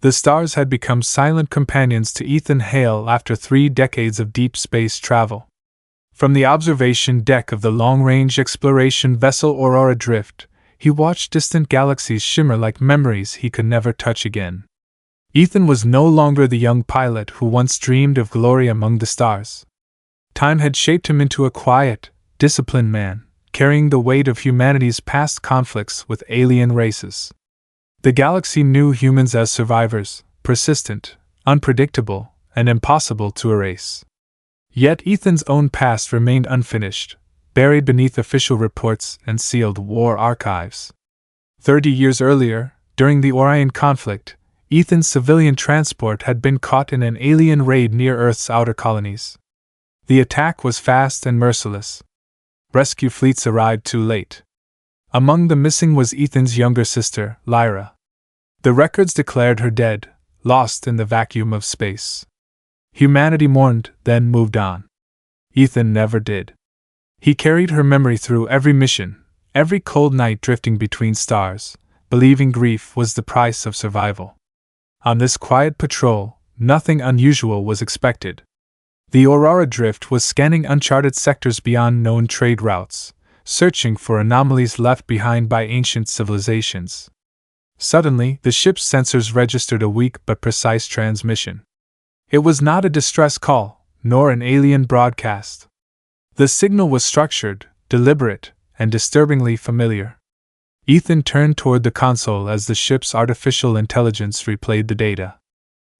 The stars had become silent companions to Ethan Hale after 3 decades of deep space travel. From the observation deck of the long-range exploration vessel Aurora Drift, he watched distant galaxies shimmer like memories he could never touch again. Ethan was no longer the young pilot who once dreamed of glory among the stars. Time had shaped him into a quiet, disciplined man, carrying the weight of humanity's past conflicts with alien races. The galaxy knew humans as survivors, persistent, unpredictable, and impossible to erase. Yet Ethan's own past remained unfinished, buried beneath official reports and sealed war archives. 30 years earlier, during the Orion conflict, Ethan's civilian transport had been caught in an alien raid near Earth's outer colonies. The attack was fast and merciless. Rescue fleets arrived too late. Among the missing was Ethan's younger sister, Lyra. The records declared her dead, lost in the vacuum of space. Humanity mourned, then moved on. Ethan never did. He carried her memory through every mission, every cold night drifting between stars, believing grief was the price of survival. On this quiet patrol, nothing unusual was expected. The Aurora Drift was scanning uncharted sectors beyond known trade routes, searching for anomalies left behind by ancient civilizations. Suddenly, the ship's sensors registered a weak but precise transmission. It was not a distress call, nor an alien broadcast. The signal was structured, deliberate, and disturbingly familiar. Ethan turned toward the console as the ship's artificial intelligence replayed the data.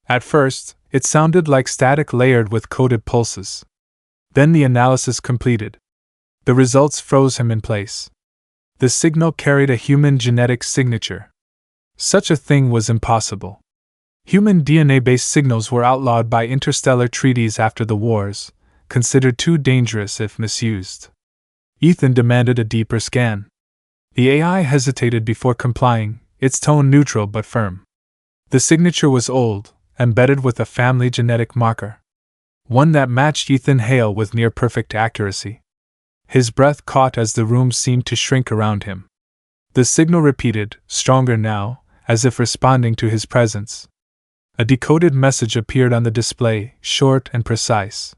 At first, it sounded like static layered with coded pulses. Then the analysis completed. The results froze him in place. The signal carried a human genetic signature. Such a thing was impossible. Human DNA-based signals were outlawed by interstellar treaties after the wars, considered too dangerous if misused. Ethan demanded a deeper scan. The AI hesitated before complying, its tone neutral but firm. The signature was old, embedded with a family genetic marker. One that matched Ethan Hale with near-perfect accuracy. His breath caught as the room seemed to shrink around him. The signal repeated, stronger now, as if responding to his presence. A decoded message appeared on the display, short and precise.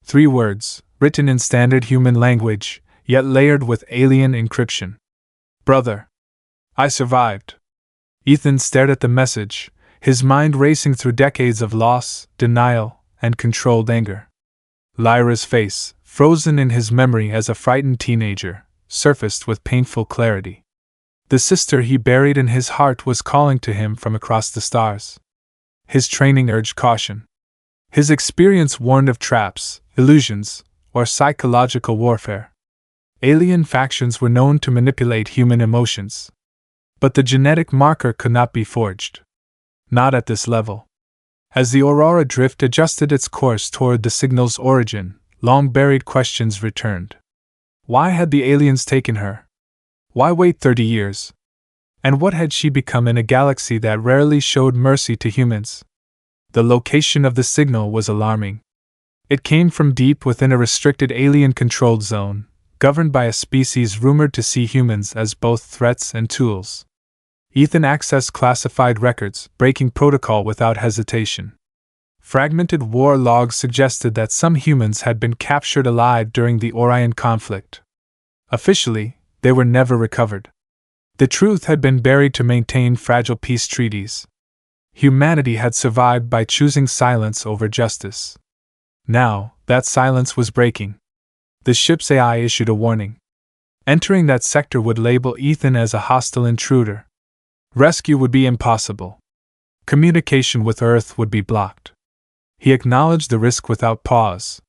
3 words, written in standard human language, yet layered with alien encryption. Brother. I survived. Ethan stared at the message, his mind racing through decades of loss, denial, and controlled anger. Lyra's face, frozen in his memory as a frightened teenager, surfaced with painful clarity. The sister he buried in his heart was calling to him from across the stars. His training urged caution. His experience warned of traps, illusions, or psychological warfare. Alien factions were known to manipulate human emotions. But the genetic marker could not be forged. Not at this level. As the Aurora Drift adjusted its course toward the signal's origin, long-buried questions returned. Why had the aliens taken her? Why wait 30 years? And what had she become in a galaxy that rarely showed mercy to humans? The location of the signal was alarming. It came from deep within a restricted alien-controlled zone, governed by a species rumored to see humans as both threats and tools. Ethan accessed classified records, breaking protocol without hesitation. Fragmented war logs suggested that some humans had been captured alive during the Orion conflict. Officially, they were never recovered. The truth had been buried to maintain fragile peace treaties. Humanity had survived by choosing silence over justice. Now, that silence was breaking. The ship's AI issued a warning. Entering that sector would label Ethan as a hostile intruder. Rescue would be impossible. Communication with Earth would be blocked. He acknowledged the risk without pause.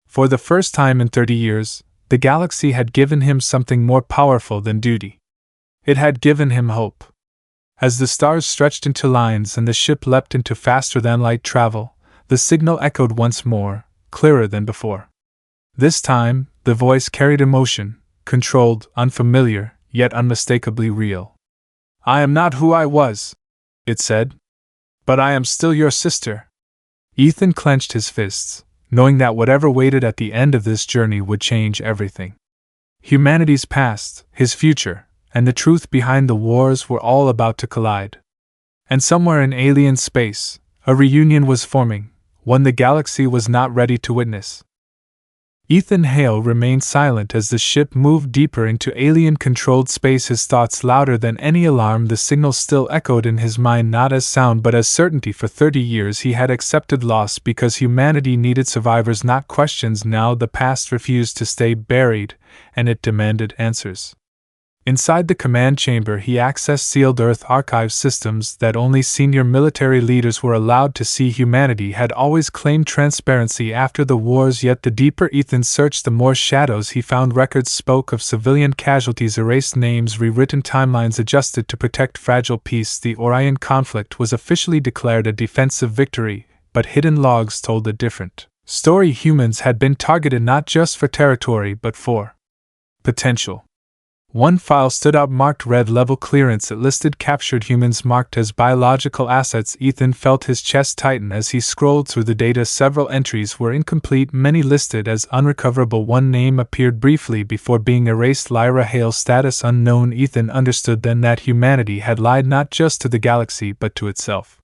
For the first time in 30 years, the galaxy had given him something more powerful than duty. It had given him hope. As the stars stretched into lines and the ship leapt into faster-than-light travel, the signal echoed once more, clearer than before. This time, the voice carried emotion, controlled, unfamiliar, yet unmistakably real. I am not who I was, it said. But I am still your sister. Ethan clenched his fists, knowing that whatever waited at the end of this journey would change everything. Humanity's past, his future, and the truth behind the wars were all about to collide. And somewhere in alien space, a reunion was forming, one the galaxy was not ready to witness. Ethan Hale remained silent as the ship moved deeper into alien-controlled space, his thoughts louder than any alarm. The signal still echoed in his mind, not as sound but as certainty. For 30 years he had accepted loss because humanity needed survivors, not questions. Now the past refused to stay buried, and it demanded answers. Inside the command chamber he accessed sealed Earth archive systems that only senior military leaders were allowed to see. Humanity had always claimed transparency after the wars, yet the deeper Ethan searched, the more shadows he found. Records spoke of civilian casualties, erased names, rewritten timelines adjusted to protect fragile peace. The Orion conflict was officially declared a defensive victory, but hidden logs told a different story. Humans had been targeted not just for territory but for potential. One file stood out, marked red level clearance. It listed captured humans marked as biological assets. Ethan felt his chest tighten as he scrolled through the data. Several entries were incomplete, many listed as unrecoverable. One name appeared briefly before being erased: Lyra Hale, status unknown. Ethan understood then that humanity had lied not just to the galaxy but to itself.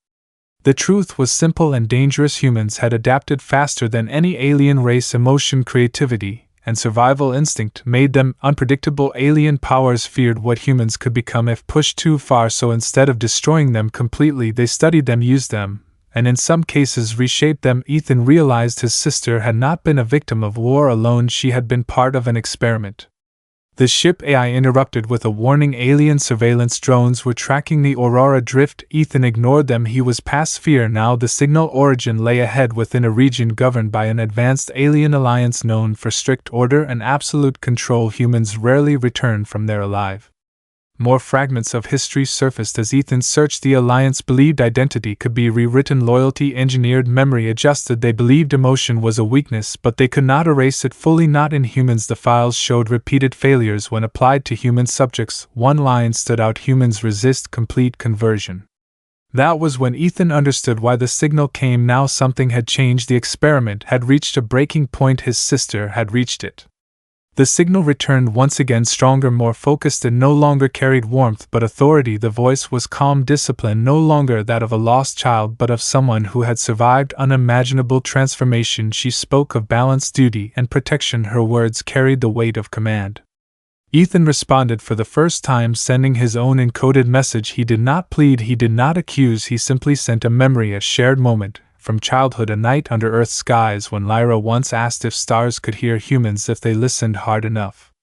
The truth was simple and dangerous. Humans had adapted faster than any alien race. Emotion, creativity, and survival instinct made them unpredictable. Alien powers feared what humans could become if pushed too far, so instead of destroying them completely, they studied them, used them, and in some cases reshaped them. Ethan realized his sister had not been a victim of war alone, she had been part of an experiment. The ship AI interrupted with a warning: alien surveillance drones were tracking the Aurora Drift. Ethan ignored them, he was past fear now. The signal origin lay ahead within a region governed by an advanced alien alliance known for strict order and absolute control. Humans rarely returned from there alive. More fragments of history surfaced as Ethan searched. The Alliance believed identity could be rewritten, loyalty engineered, memory adjusted. They believed emotion was a weakness, but they could not erase it fully, not in humans. The files showed repeated failures when applied to human subjects. One line stood out: humans resist complete conversion. That was when Ethan understood why the signal came. Now something had changed. The experiment had reached a breaking point. His sister had reached it. The signal returned once again, stronger, more focused. It no longer carried warmth but authority. The voice was calm, discipline, no longer that of a lost child but of someone who had survived unimaginable transformation. She spoke of balance, duty, and protection. Her words carried the weight of command. Ethan responded for the first time, sending his own encoded message. He did not plead, he did not accuse, he simply sent a memory, a shared moment. From childhood, a night under Earth's skies when Lyra once asked if stars could hear humans if they listened hard enough.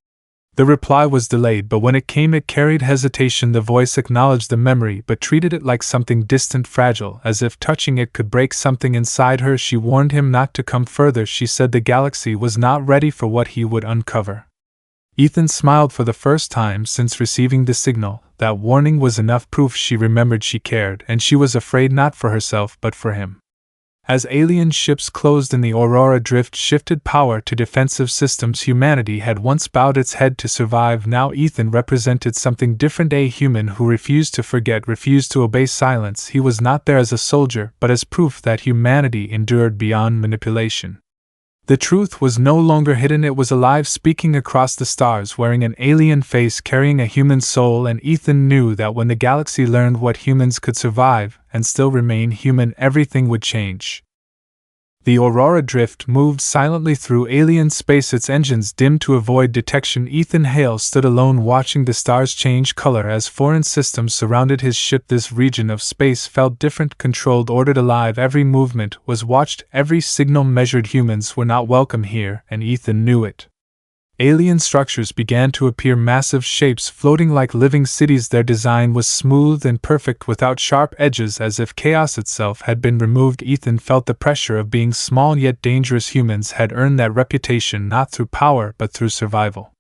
The reply was delayed, but when it came it carried hesitation. The voice acknowledged the memory but treated it like something distant, fragile, as if touching it could break something inside her. She warned him not to come further. She said the galaxy was not ready for what he would uncover. Ethan smiled for the first time since receiving the signal. That warning was enough proof. She remembered she cared, and she was afraid not for herself but for him. As alien ships closed in, the Aurora Drift shifted power to defensive systems. Humanity had once bowed its head to survive. Now Ethan represented something different, a human who refused to forget, refused to obey silence. He was not there as a soldier, but as proof that humanity endured beyond manipulation. The truth was no longer hidden, it was alive, speaking across the stars, wearing an alien face, carrying a human soul. And Ethan knew that when the galaxy learned what humans could survive and still remain human, everything would change. The Aurora Drift moved silently through alien space, its engines dimmed to avoid detection. Ethan Hale stood alone, watching the stars change color as foreign systems surrounded his ship. This region of space felt different, controlled, ordered, alive. Every movement was watched, every signal measured. Humans were not welcome here, and Ethan knew it. Alien structures began to appear, massive shapes floating like living cities. Their design was smooth and perfect, without sharp edges, as if chaos itself had been removed. Ethan felt the pressure of being small yet dangerous. Humans had earned that reputation not through power but through survival.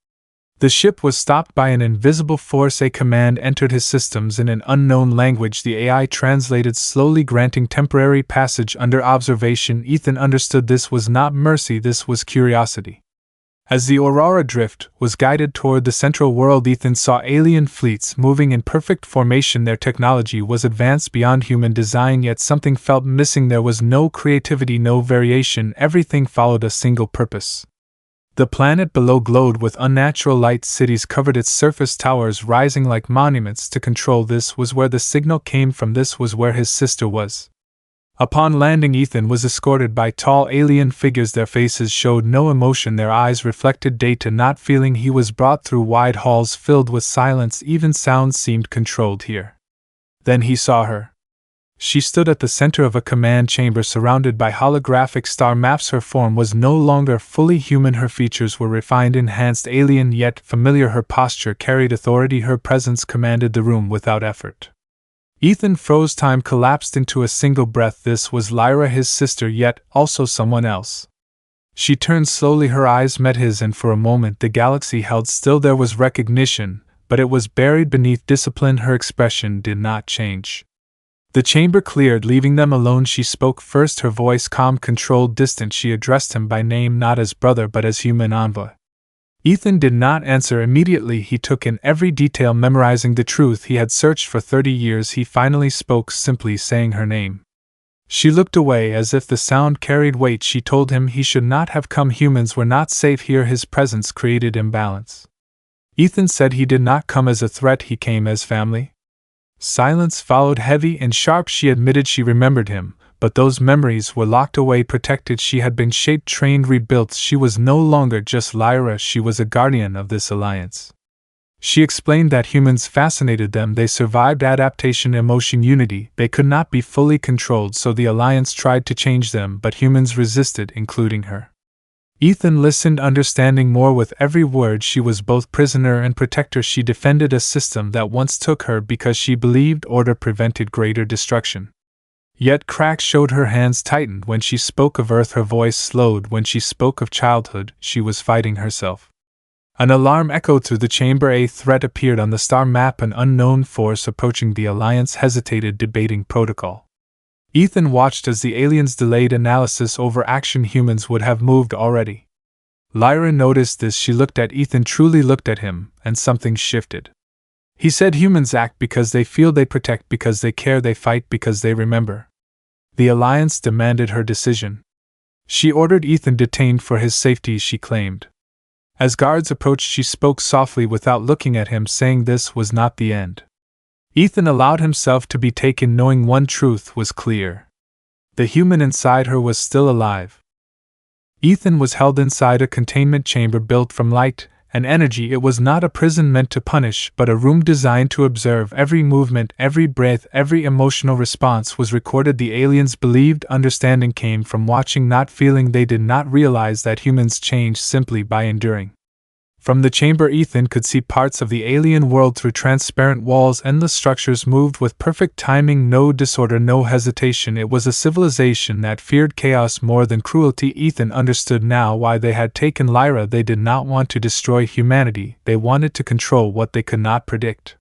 The ship was stopped by an invisible force. A command entered his systems in an unknown language. The AI translated slowly, granting temporary passage under observation. Ethan understood this was not mercy, this was curiosity. As the Aurora Drift was guided toward the central world, Ethan saw alien fleets moving in perfect formation. Their technology was advanced beyond human design, yet something felt missing. There was no creativity, no variation. Everything followed a single purpose. The planet below glowed with unnatural light. Cities covered its surface, towers rising like monuments to control. This was where the signal came from. This was where his sister was. Upon landing, Ethan was escorted by tall alien figures. Their faces showed no emotion, their eyes reflected data, not feeling. He was brought through wide halls filled with silence, even sound seemed controlled here. Then he saw her. She stood at the center of a command chamber surrounded by holographic star maps. Her form was no longer fully human, her features were refined, enhanced, alien yet familiar. Her posture carried authority, her presence commanded the room without effort. Ethan froze. Time collapsed into a single breath. This was Lyra, his sister, yet also someone else. She turned slowly, her eyes met his, and for a moment the galaxy held still. There was recognition, but it was buried beneath discipline. Her expression did not change. The chamber cleared, leaving them alone. She spoke first, her voice calm, controlled, distant. She addressed him by name, not as brother but as human envoy. Ethan did not answer immediately. He took in every detail, memorizing the truth he had searched for 30 years. He finally spoke, simply saying her name. She looked away as if the sound carried weight. She told him he should not have come. Humans were not safe here. His presence created imbalance. Ethan said he did not come as a threat, he came as family. Silence followed, heavy and sharp. She admitted she remembered him, but those memories were locked away, protected. She had been shaped, trained, rebuilt. She was no longer just Lyra, she was a guardian of this alliance. She explained that humans fascinated them. They survived adaptation, emotion, unity. They could not be fully controlled, so the alliance tried to change them, but humans resisted, including her. Ethan listened, understanding more with every word. She was both prisoner and protector. She defended a system that once took her because she believed order prevented greater destruction. Yet cracks showed. Her hands tightened. When she spoke of Earth, her voice slowed. When she spoke of childhood, she was fighting herself. An alarm echoed through the chamber. A threat appeared on the star map, an unknown force approaching. The Alliance hesitated, debating protocol. Ethan watched as the aliens delayed analysis over action. Humans would have moved already. Lyra noticed this. She looked at Ethan, truly looked at him, and something shifted. He said humans act because they feel, they protect because they care, they fight because they remember. The Alliance demanded her decision. She ordered Ethan detained for his safety, she claimed. As guards approached, she spoke softly without looking at him, saying this was not the end. Ethan allowed himself to be taken, knowing one truth was clear. The human inside her was still alive. Ethan was held inside a containment chamber built from light and energy. It was not a prison meant to punish, but a room designed to observe. Every movement, every breath, every emotional response was recorded. The aliens believed understanding came from watching, not feeling. They did not realize that humans change simply by enduring. From the chamber, Ethan could see parts of the alien world through transparent walls. Endless structures moved with perfect timing, no disorder, no hesitation. It was a civilization that feared chaos more than cruelty. Ethan understood now why they had taken Lyra. They did not want to destroy humanity, they wanted to control what they could not predict.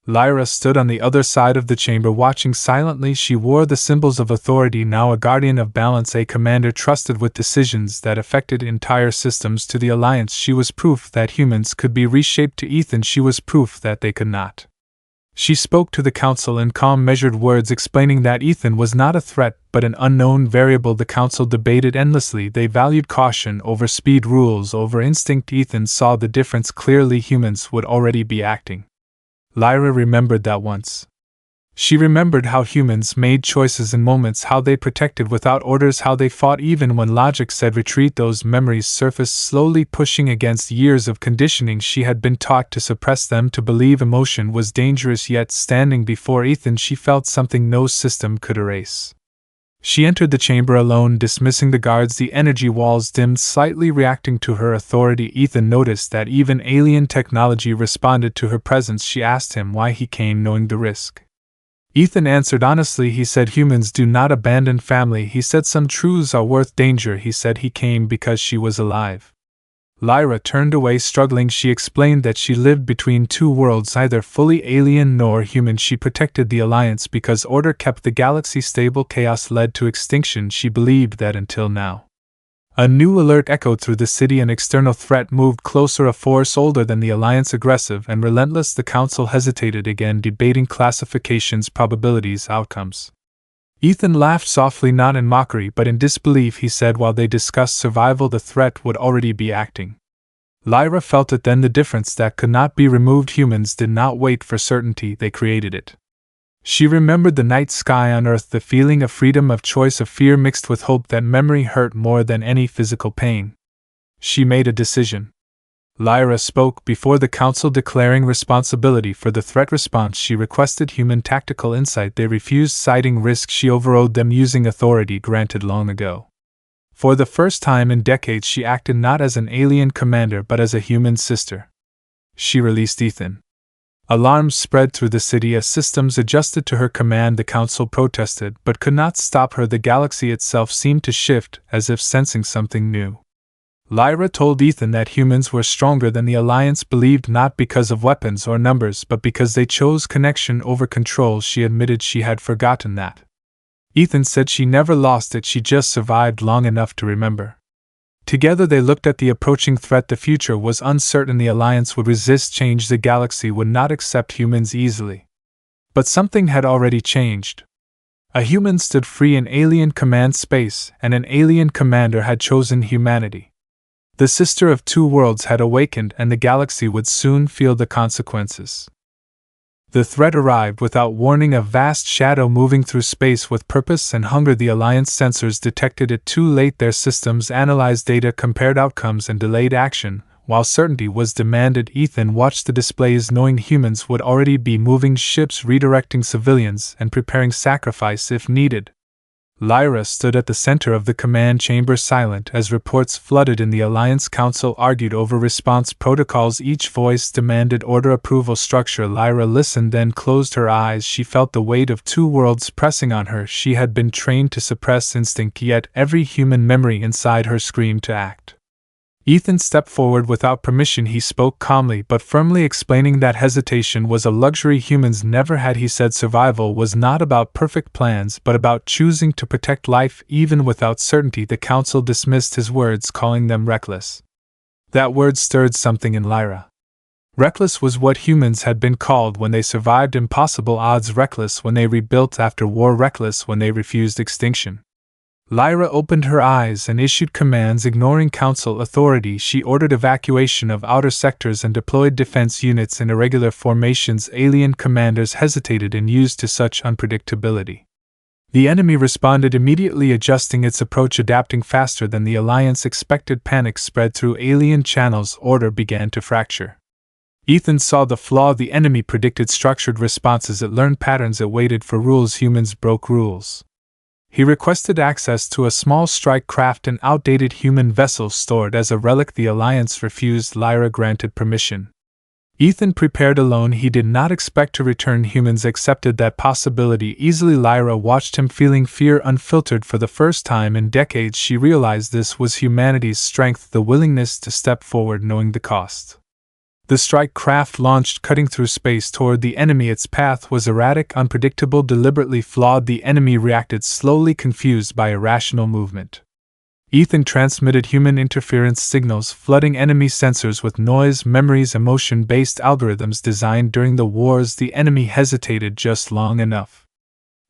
Lyra stood on the other side of the chamber, watching silently. She wore the symbols of authority, now a guardian of balance, a commander trusted with decisions that affected entire systems. To the Alliance, she was proof that humans could be reshaped. To Ethan, she was proof that they could not. She spoke to the Council in calm, measured words, explaining that Ethan was not a threat but an unknown variable. The Council debated endlessly. They valued caution over speed, rules over instinct. Ethan saw the difference clearly. Humans would already be acting. Lyra remembered that once. She remembered how humans made choices in moments, how they protected without orders, how they fought even when logic said retreat. Those memories surfaced slowly, pushing against years of conditioning. She had been taught to suppress them, to believe emotion was dangerous, yet standing before Ethan she felt something no system could erase. She entered the chamber alone, dismissing the guards. The energy walls dimmed slightly, reacting to her authority. Ethan noticed that even alien technology responded to her presence. She asked him why he came, knowing the risk. Ethan answered honestly. He said humans do not abandon family. He said some truths are worth danger. He said he came because she was alive. Lyra turned away, struggling. She explained that she lived between two worlds, neither fully alien nor human. She protected the Alliance because order kept the galaxy stable. Chaos led to extinction. She believed that until now. A new alert echoed through the city. An external threat moved closer, a force older than the Alliance, aggressive and relentless. The Council hesitated again, debating classifications, probabilities, outcomes. Ethan laughed softly, not in mockery but in disbelief. He said while they discussed survival the threat would already be acting. Lyra felt it then, the difference that could not be removed. Humans did not wait for certainty, they created it. She remembered the night sky on Earth, the feeling of freedom, of choice, of fear mixed with hope. That memory hurt more than any physical pain. She made a decision. Lyra spoke before the council, declaring responsibility for the threat response. She requested human tactical insight. They refused, citing risk. She overrode them, using authority granted long ago. For the first time in decades, she acted not as an alien commander but as a human sister. She released Ethan. Alarms spread through the city as systems adjusted to her command. The council protested but could not stop her. The galaxy itself seemed to shift, as if sensing something new. Lyra told Ethan that humans were stronger than the Alliance believed, not because of weapons or numbers but because they chose connection over control. She admitted she had forgotten that. Ethan said she never lost it, she just survived long enough to remember. Together they looked at the approaching threat. The future was uncertain. The Alliance would resist change. The galaxy would not accept humans easily. But something had already changed. A human stood free in alien command space, and an alien commander had chosen humanity. The sister of two worlds had awakened, and the galaxy would soon feel the consequences. The threat arrived without warning, a vast shadow moving through space with purpose and hunger. The Alliance sensors detected it too late. Their systems analyzed data, compared outcomes, and delayed action. While certainty was demanded, Ethan watched the displays, knowing humans would already be moving ships, redirecting civilians, and preparing sacrifice if needed. Lyra stood at the center of the command chamber, silent as reports flooded in. The Alliance Council argued over response protocols. Each voice demanded order, approval, structure. Lyra listened, then closed her eyes. She felt the weight of two worlds pressing on her. She had been trained to suppress instinct, yet every human memory inside her screamed to act. Ethan stepped forward without permission. He spoke calmly but firmly, explaining that hesitation was a luxury humans never had. He said survival was not about perfect plans but about choosing to protect life even without certainty. The council dismissed his words, calling them reckless. That word stirred something in Lyra. Reckless was what humans had been called when they survived impossible odds, reckless when they rebuilt after war, reckless when they refused extinction. Lyra opened her eyes and issued commands, ignoring council authority. She ordered evacuation of outer sectors and deployed defense units in irregular formations. Alien commanders hesitated and used to such unpredictability. The enemy responded immediately, adjusting its approach, adapting faster than the Alliance expected. Panic spread through alien channels. Order began to fracture. Ethan saw the flaw. The enemy predicted structured responses. It learned patterns. It waited for rules. Humans broke rules. He requested access to a small strike craft, an outdated human vessel stored as a relic. The Alliance refused. Lyra granted permission. Ethan prepared alone. He did not expect to return. Humans accepted that possibility easily. Lyra watched him, feeling fear unfiltered. For the first time in decades, she realized this was humanity's strength, the willingness to step forward knowing the cost. The strike craft launched, cutting through space toward the enemy. Its path was erratic, unpredictable, deliberately flawed. The enemy reacted slowly, confused by irrational movement. Ethan transmitted human interference signals, flooding enemy sensors with noise, memories, emotion-based algorithms designed during the wars. The enemy hesitated just long enough.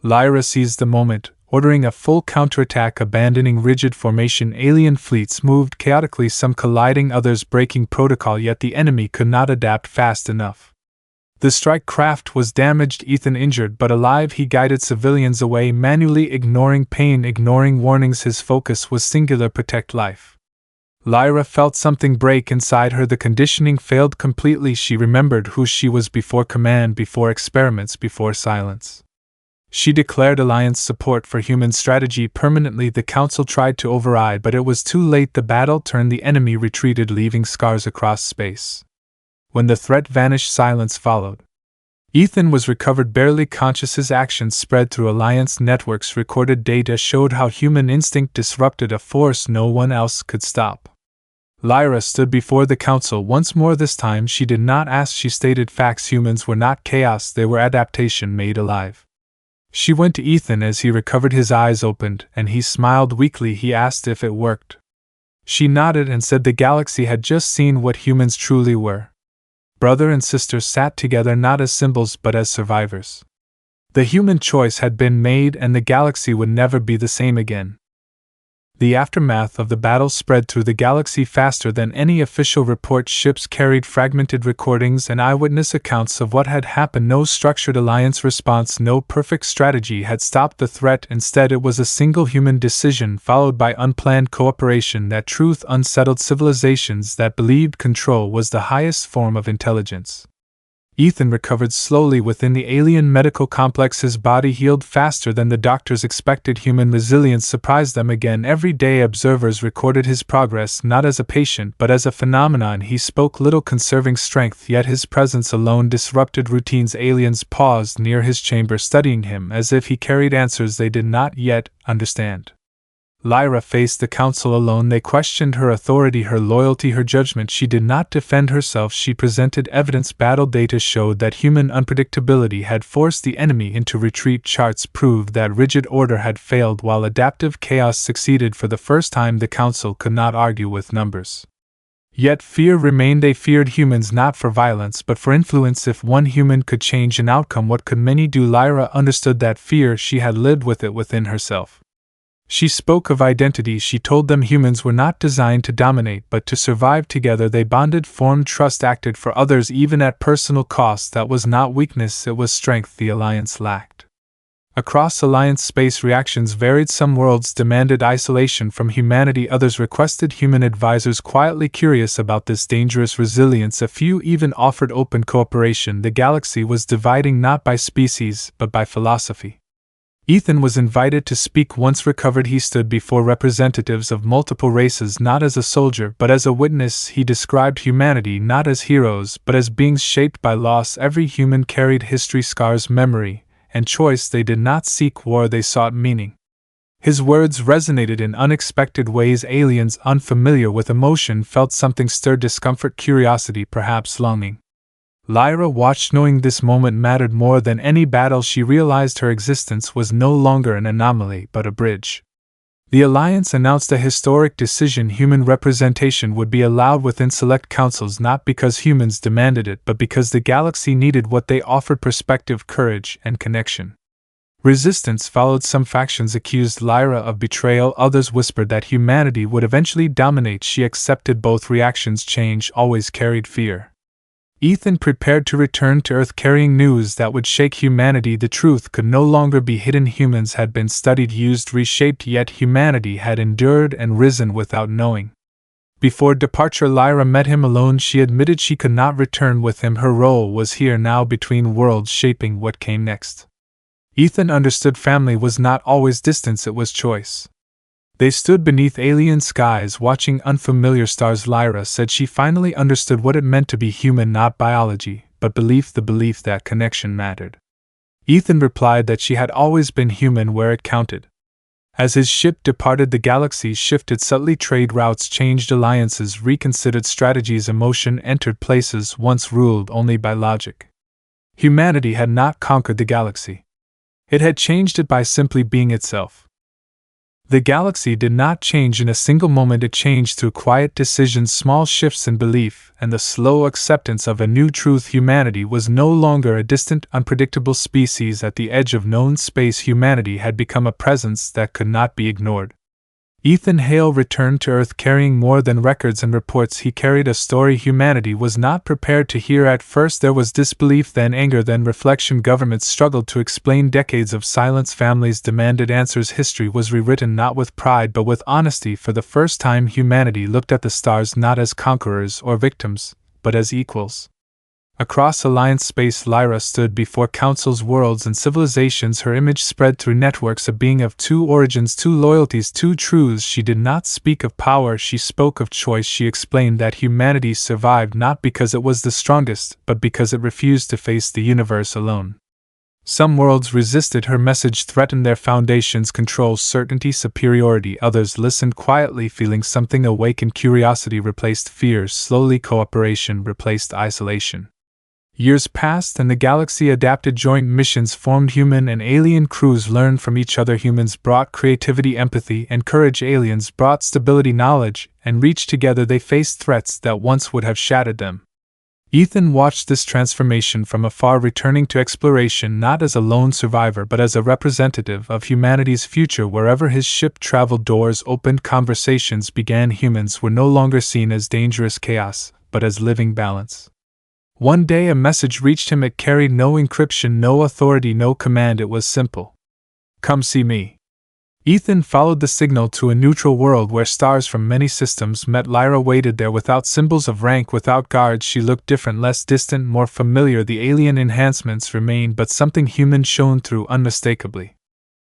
Lyra seized the moment, ordering a full counterattack, abandoning rigid formation. Alien fleets moved chaotically, some colliding, others breaking protocol, yet the enemy could not adapt fast enough. The strike craft was damaged, Ethan injured but alive. He guided civilians away, manually ignoring pain, ignoring warnings. His focus was singular: protect life. Lyra felt something break inside her. The conditioning failed completely. She remembered who she was before command, before experiments, before silence. She declared Alliance support for human strategy permanently. The Council tried to override, but it was too late. The battle turned. The enemy retreated, leaving scars across space. When the threat vanished, silence followed. Ethan was recovered, barely conscious. His actions spread through Alliance networks. Recorded data showed how human instinct disrupted a force no one else could stop. Lyra stood before the Council once more. This time she did not ask, she stated facts. Humans were not chaos, they were adaptation made alive. She went to Ethan as he recovered. His eyes opened, and he smiled weakly. He asked if it worked. She nodded and said the galaxy had just seen what humans truly were. Brother and sister sat together, not as symbols but as survivors. The human choice had been made and the galaxy would never be the same again. The aftermath of the battle spread through the galaxy faster than any official report. Ships carried fragmented recordings and eyewitness accounts of what had happened. No structured alliance response, no perfect strategy had stopped the threat. Instead, it was a single human decision followed by unplanned cooperation. That truth unsettled civilizations that believed control was the highest form of intelligence. Ethan recovered slowly within the alien medical complex. His body healed faster than the doctors expected. Human resilience surprised them again. Every day observers recorded his progress not as a patient but as a phenomenon. He spoke little, conserving strength, yet his presence alone disrupted routines. Aliens paused near his chamber, studying him as if he carried answers they did not yet understand. Lyra faced the council alone. They questioned her authority, her loyalty, her judgment. She did not defend herself. She presented evidence. Battle data showed that human unpredictability had forced the enemy into retreat. Charts proved that rigid order had failed while adaptive chaos succeeded. For the first time, the council could not argue with numbers. Yet fear remained. They feared humans not for violence but for influence. If one human could change an outcome, what could many do? Lyra understood that fear. She had lived with it within herself. She spoke of identity. She told them humans were not designed to dominate but to survive together. They bonded, formed trust, acted for others even at personal cost. That was not weakness, it was strength the Alliance lacked. Across Alliance space, reactions varied. Some worlds demanded isolation from humanity, others requested human advisors. Quietly curious about this dangerous resilience, a few even offered open cooperation. The galaxy was dividing not by species but by philosophy. Ethan was invited to speak. Once recovered, he stood before representatives of multiple races, not as a soldier but as a witness. He described humanity not as heroes but as beings shaped by loss. Every human carried history, scars, memory, and choice. They did not seek war, they sought meaning. His words resonated in unexpected ways. Aliens unfamiliar with emotion felt something, stirred discomfort, curiosity, perhaps longing. Lyra watched, knowing this moment mattered more than any battle. She realized her existence was no longer an anomaly but a bridge. The Alliance announced a historic decision. Human representation would be allowed within select councils, not because humans demanded it but because the galaxy needed what they offered: perspective, courage, and connection. Resistance followed. Some factions accused Lyra of betrayal, others whispered that humanity would eventually dominate. She accepted both reactions. Change always carried fear. Ethan prepared to return to Earth carrying news that would shake humanity. The truth could no longer be hidden. Humans had been studied, used, reshaped, yet humanity had endured and risen without knowing. Before departure, Lyra met him alone. She admitted she could not return with him. Her role was here now, between worlds, shaping what came next. Ethan understood family was not always distance, it was choice. They stood beneath alien skies, watching unfamiliar stars. Lyra said she finally understood what it meant to be human, not biology, but belief, the belief that connection mattered. Ethan replied that she had always been human where it counted. As his ship departed, the galaxy shifted subtly. Trade routes changed, alliances reconsidered strategies, emotion entered places once ruled only by logic. Humanity had not conquered the galaxy. It had changed it by simply being itself. The galaxy did not change in a single moment, it changed through quiet decisions, small shifts in belief, and the slow acceptance of a new truth. Humanity was no longer a distant, unpredictable species at the edge of known space. Humanity had become a presence that could not be ignored. Ethan Hale returned to Earth carrying more than records and reports. He carried a story humanity was not prepared to hear. At first there was disbelief, then anger, then reflection. Governments struggled to explain decades of silence. Families demanded answers. History was rewritten not with pride but with honesty. For the first time, humanity looked at the stars not as conquerors or victims, but as equals. Across Alliance space, Lyra stood before councils, worlds, and civilizations. Her image spread through networks, a being of two origins, two loyalties, two truths. She did not speak of power, she spoke of choice. She explained that humanity survived not because it was the strongest, but because it refused to face the universe alone. Some worlds resisted her message, threatened their foundations, control, certainty, superiority. Others listened quietly, feeling something. Awakened curiosity replaced fear. Slowly cooperation replaced isolation. Years passed and the galaxy adapted. Joint missions formed. Human and alien crews learned from each other. Humans brought creativity, empathy, and courage. Aliens brought stability, knowledge, and reach. Together they faced threats that once would have shattered them. Ethan watched this transformation from afar, returning to exploration not as a lone survivor but as a representative of humanity's future. Wherever his ship traveled, doors opened, conversations began. Humans were no longer seen as dangerous chaos, but as living balance. One day a message reached him. It carried no encryption, no authority, no command. It was simple. "Come see me." Ethan followed the signal to a neutral world where stars from many systems met. Lyra waited there without symbols of rank, without guards. She looked different, less distant, more familiar. The alien enhancements remained, but something human shone through unmistakably.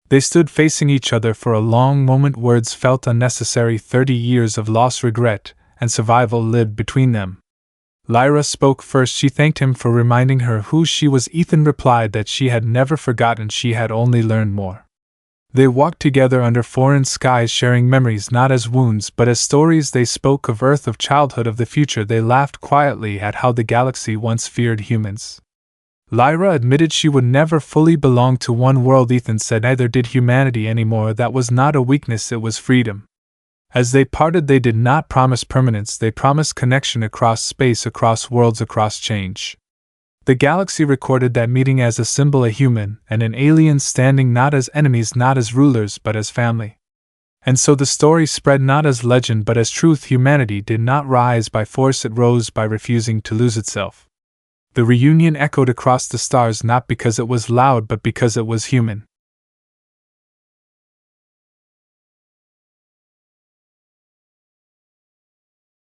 They stood facing each other for a long moment. Words felt unnecessary. 30 years of loss, regret, and survival lived between them. Lyra spoke first. She thanked him for reminding her who she was. Ethan replied that she had never forgotten, she had only learned more. They walked together under foreign skies, sharing memories not as wounds but as stories. They spoke of Earth, of childhood, of the future. They laughed quietly at how the galaxy once feared humans. Lyra admitted she would never fully belong to one world. Ethan said neither did humanity anymore. That was not a weakness, it was freedom. As they parted, they did not promise permanence, they promised connection across space, across worlds, across change. The galaxy recorded that meeting as a symbol, a human and an alien standing not as enemies, not as rulers, but as family. And so the story spread not as legend but as truth. Humanity did not rise by force, it rose by refusing to lose itself. The reunion echoed across the stars, not because it was loud but because it was human.